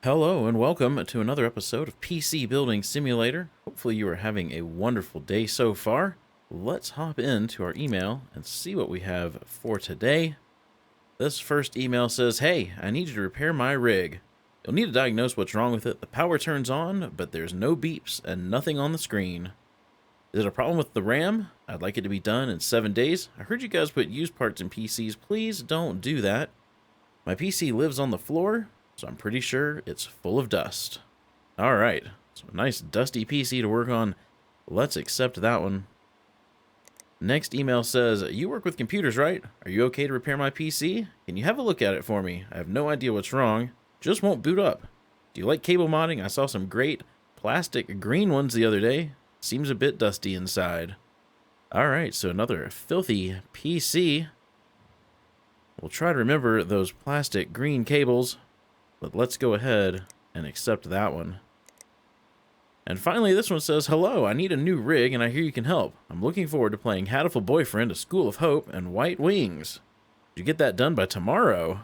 Hello and welcome to another episode of PC Building Simulator. Hopefully you are having a wonderful day so far. Let's hop into our email and see what we have for today. This first email says, "Hey, I need you to repair my rig. You'll need to diagnose what's wrong with it. The power turns on, but there's no beeps and nothing on the screen. Is it a problem with the RAM? I'd like it to be done in 7 days. I heard you guys put used parts in PCs. Please don't do that. My PC lives on the floor, so I'm pretty sure it's full of dust." All right, so a nice dusty PC to work on. Let's accept that one. Next email says, "You work with computers, right? Are you okay to repair my PC? Can you have a look at it for me? I have no idea what's wrong. Just won't boot up. Do you like cable modding? I saw some great plastic green ones the other day. Seems a bit dusty inside." All right, so another filthy PC. We'll try to remember those plastic green cables, but let's go ahead and accept that one. And finally, this one says, "Hello, I need a new rig and I hear you can help. I'm looking forward to playing Hatoful Boyfriend, A School of Hope, and White Wings. Did you get that done by tomorrow?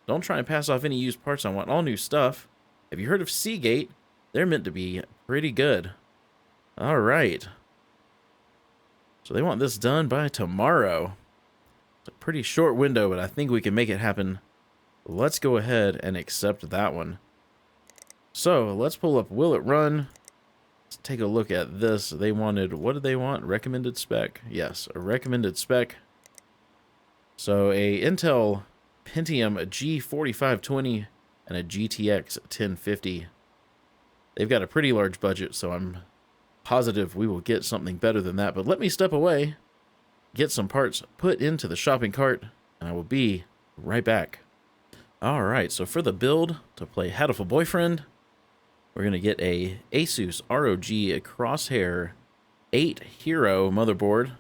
Don't try and pass off any used parts. I want all new stuff. Have you heard of Seagate? They're meant to be pretty good." All right. So they want this done by tomorrow. It's a pretty short window, but I think we can make it happen. Let's go ahead and accept that one. So let's pull up Will It Run. Let's take a look at this. They wanted, what did they want? Recommended spec. Yes, a recommended spec. So a Intel Pentium G4520 and a GTX 1050. They've got a pretty large budget, so I'm positive we will get something better than that. But let me step away, get some parts put into the shopping cart, and I will be right back. All right, so for the build to play Hatoful Boyfriend, we're going to get a Asus ROG Crosshair 8 Hero motherboard,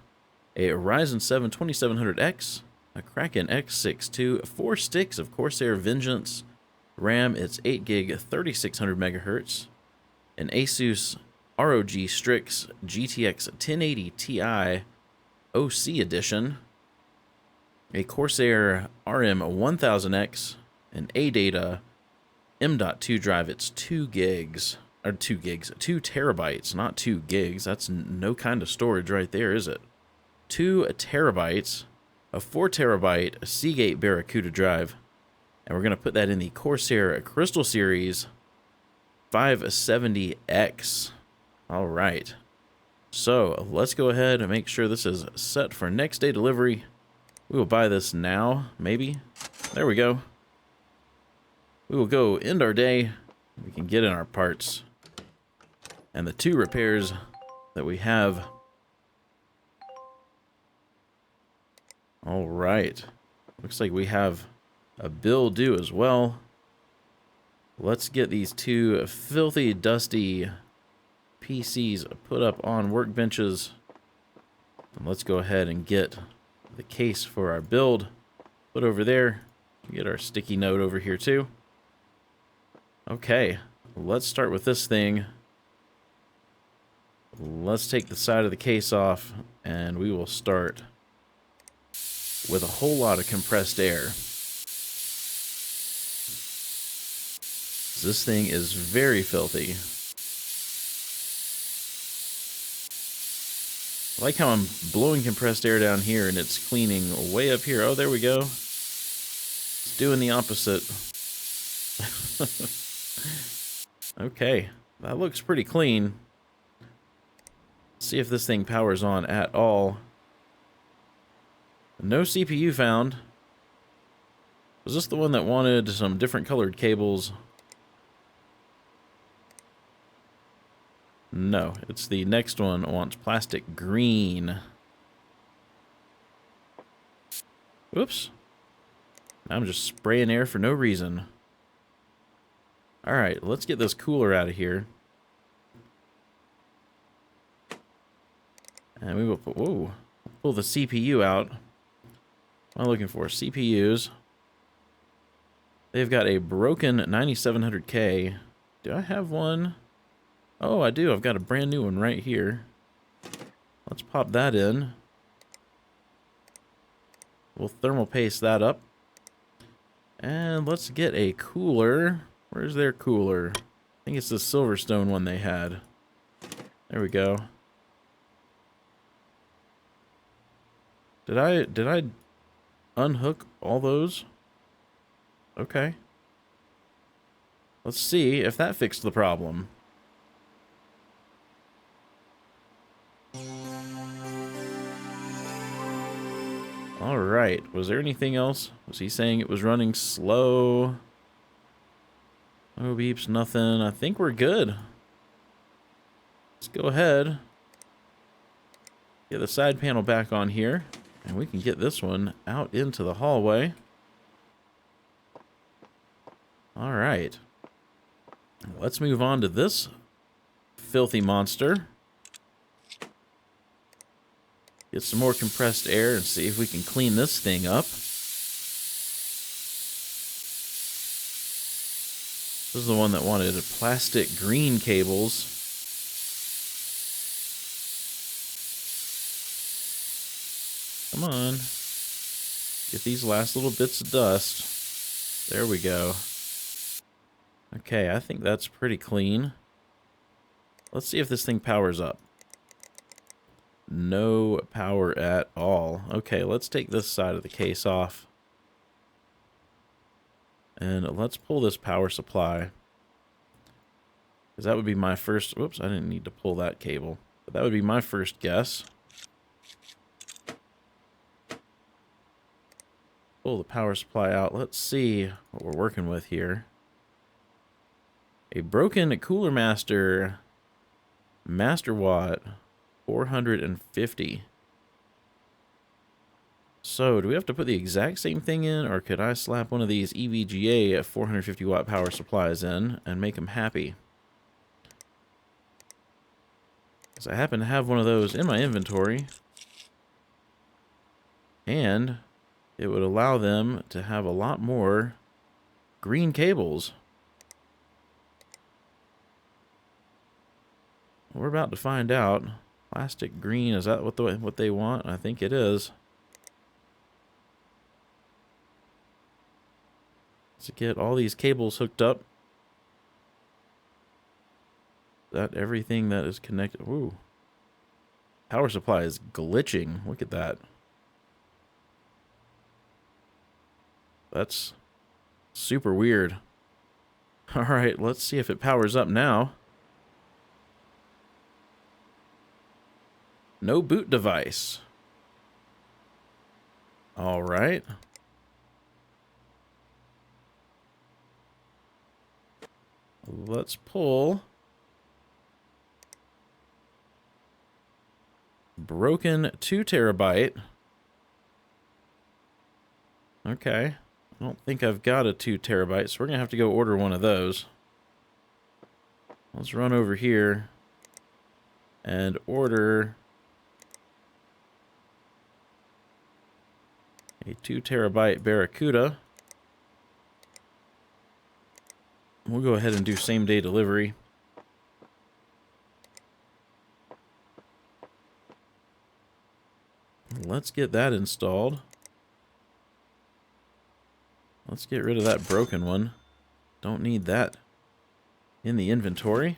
a Ryzen 7 2700X, a Kraken X62, 4 sticks of Corsair Vengeance, RAM, it's 8 gig, 3600 megahertz, an Asus ROG Strix GTX 1080 Ti OC edition, a Corsair RM1000X, an ADATA M.2 drive. It's 2 terabytes, not 2 gigs. That's no kind of storage right there, is it? 2 terabytes, a 4 terabyte Seagate Barracuda drive, and we're going to put that in the Corsair Crystal Series 570X. All right. So let's go ahead and make sure this is set for next day delivery. We will buy this now, maybe. There we go. We will go end our day. We can get in our parts. And the 2 repairs that we have. All right. Looks like we have a bill due as well. Let's get these 2 filthy, dusty PCs put up on workbenches. And let's go ahead and get the case for our build put over there. Get our sticky note over here too. Okay, let's start with this thing. Let's take the side of the case off, and we will start with a whole lot of compressed air. This thing is very filthy. I like how I'm blowing compressed air down here and it's cleaning way up here. Oh, there we go. It's doing the opposite. Okay, that looks pretty clean. Let's see if this thing powers on at all. No CPU found. Was this the one that wanted some different colored cables? No, it's the next one. It wants plastic green. Whoops. I'm just spraying air for no reason. Alright, let's get this cooler out of here. And we will put, whoa, pull the CPU out. What am I looking for? CPUs. They've got a broken 9700K. Do I have one? Oh, I do. I've got a brand new one right here. Let's pop that in. We'll thermal paste that up. And let's get a cooler. Where's their cooler? I think it's the Silverstone one they had. There we go. Did I unhook all those? Okay. Let's see if that fixed the problem. Alright, was there anything else? Was he saying it was running slow? No beeps, nothing. I think we're good. Let's go ahead. Get the side panel back on here. And we can get this one out into the hallway. Alright. Let's move on to this filthy monster. Get some more compressed air and see if we can clean this thing up. This is the one that wanted plastic green cables. Come on. Get these last little bits of dust. There we go. Okay, I think that's pretty clean. Let's see if this thing powers up. No power at all. Okay, let's take this side of the case off. And let's pull this power supply. Because that would be my first... Whoops, I didn't need to pull that cable. But that would be my first guess. Pull the power supply out. Let's see what we're working with here. A broken Cooler Master Watt 450. So, do we have to put the exact same thing in, or could I slap one of these EVGA 450 watt power supplies in and make them happy? Because I happen to have one of those in my inventory. And it would allow them to have a lot more green cables. We're about to find out. Plastic green, is that what they want? I think it is. Let's get all these cables hooked up. That everything that is connected. Ooh. Power supply is glitching. Look at that. That's super weird. Alright, let's see if it powers up now. No boot device. Alright. Let's pull. Broken 2 terabyte. Okay. I don't think I've got a 2 terabyte, so we're going to have to go order one of those. Let's run over here and order a 2 terabyte Barracuda. We'll go ahead and do same day delivery. Let's get that installed. Let's get rid of that broken one. Don't need that in the inventory.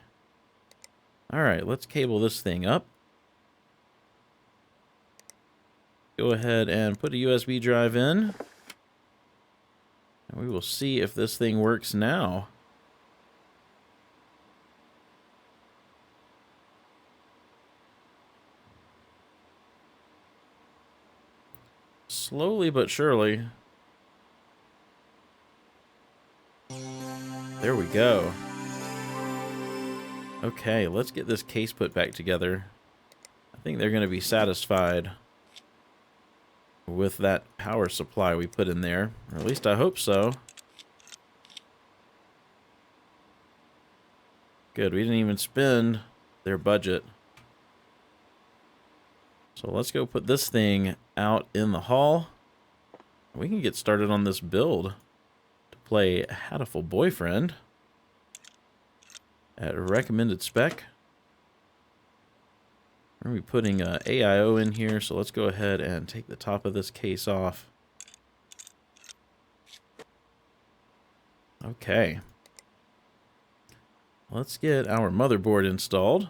Alright, let's cable this thing up. Go ahead and put a USB drive in. And we will see if this thing works now. Slowly but surely. There we go. Okay, let's get this case put back together. I think they're going to be satisfied with that power supply we put in there. Or at least I hope so. Good, we didn't even spend their budget. So let's go put this thing out in the hall. We can get started on this build to play Hatoful Boyfriend at recommended spec. We're going to be putting AIO in here, so let's go ahead and take the top of this case off. Okay. let's get our motherboard installed.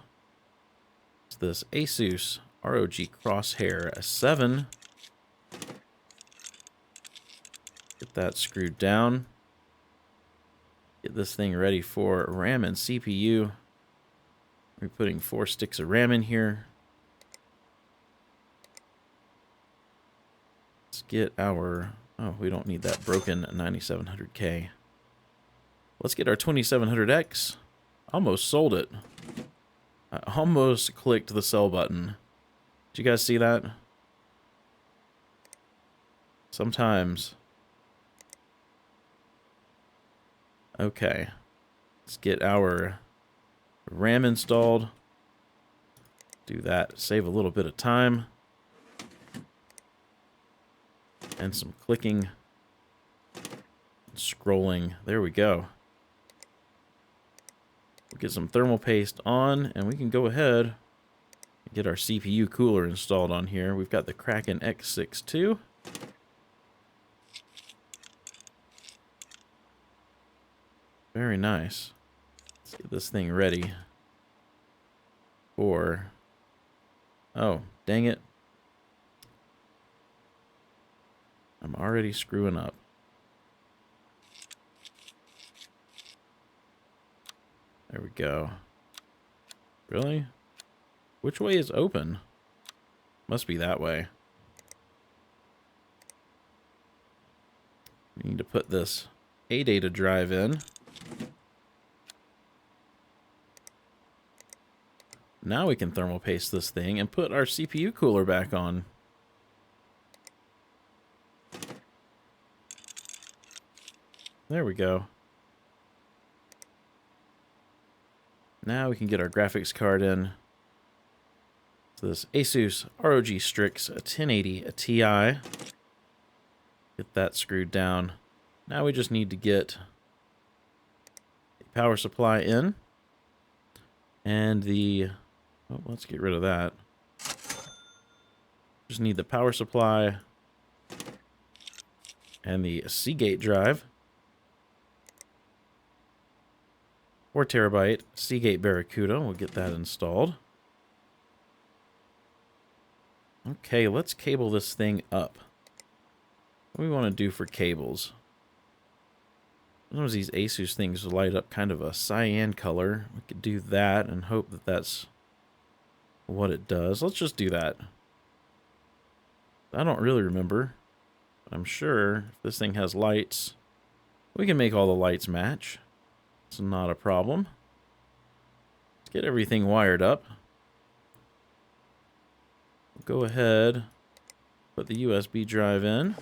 It's this Asus ROG Crosshair 7. Get that screwed down. Get this thing ready for RAM and CPU. We're putting 4 sticks of RAM in here. Let's get our... Oh, we don't need that broken 9700K. Let's get our 2700X. Almost sold it. I almost clicked the sell button. Did you guys see that? Sometimes. Okay. Let's get our RAM installed. Do that. Save a little bit of time. And some clicking. Scrolling. There we go. We'll get some thermal paste on, and we can go ahead and get our CPU cooler installed on here. We've got the Kraken X62. Very nice. Let's get this thing ready for... Oh, dang it. I'm already screwing up. There we go. Really? Which way is open? Must be that way. We need to put this ADATA drive in. Now we can thermal paste this thing and put our CPU cooler back on. There we go. Now we can get our graphics card in. So this Asus ROG Strix 1080 Ti. Get that screwed down. Now we just need to get the power supply in. And the... Oh, let's get rid of that. Just need the power supply and the Seagate drive. 4 terabyte Seagate Barracuda. We'll get that installed. Okay, let's cable this thing up. What do we want to do for cables? Sometimes these Asus things light up kind of a cyan color. We could do that and hope that that's what it does. Let's just do that. I don't really remember. I'm sure if this thing has lights, we can make all the lights match. It's not a problem. Let's get everything wired up. Go ahead, put the USB drive in.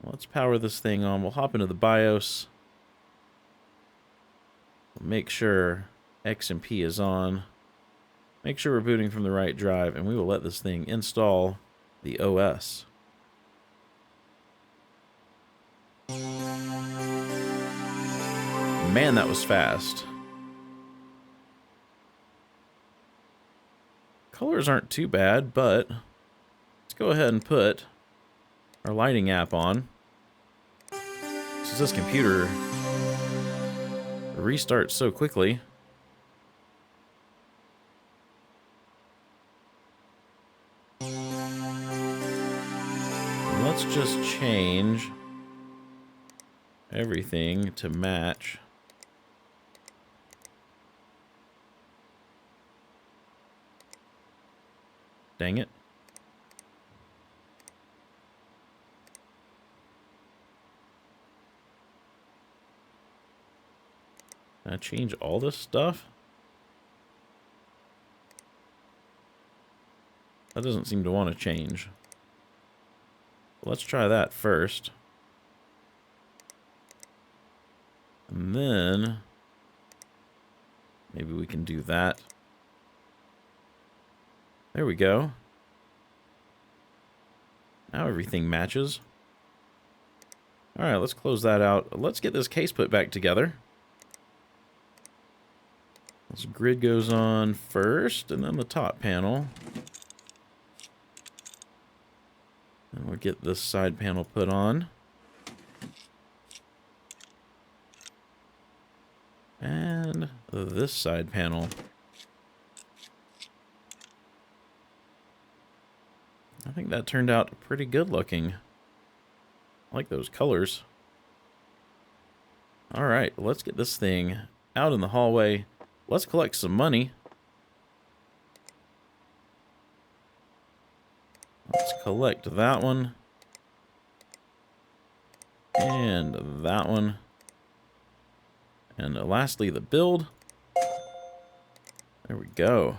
Let's power this thing on. We'll hop into the BIOS. Make sure X and P is on. Make sure we're booting from the right drive, and we will let this thing install the OS. Man, that was fast. Colors aren't too bad, but let's go ahead and put our lighting app on. Since this computer restarts so quickly. Let's just change everything to match. Dang it. Can I change all this stuff? That doesn't seem to want to change. Let's try that first. And then maybe we can do that. There we go. Now everything matches. Alright, let's close that out. Let's get this case put back together. This grid goes on first, and then the top panel. And we'll get this side panel put on. And this side panel. I think that turned out pretty good looking. I like those colors. All right, let's get this thing out in the hallway. Let's collect some money. Let's collect that one. And that one. And lastly, the build. There we go.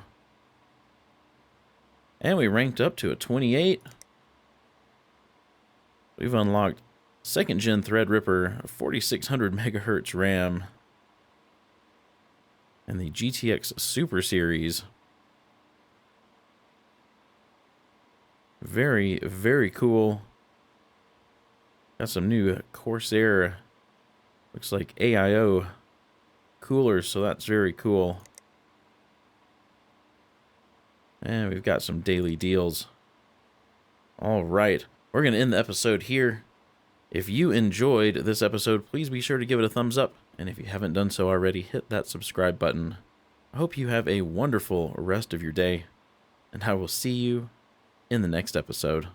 And we ranked up to a 28. We've unlocked 2nd gen Threadripper, 4600 megahertz RAM, and the GTX Super Series. Very, very cool. Got some new CORSAIR, looks like AIO coolers, so that's very cool. And we've got some daily deals. All right, we're going to end the episode here. If you enjoyed this episode, please be sure to give it a thumbs up. And if you haven't done so already, hit that subscribe button. I hope you have a wonderful rest of your day, and I will see you in the next episode.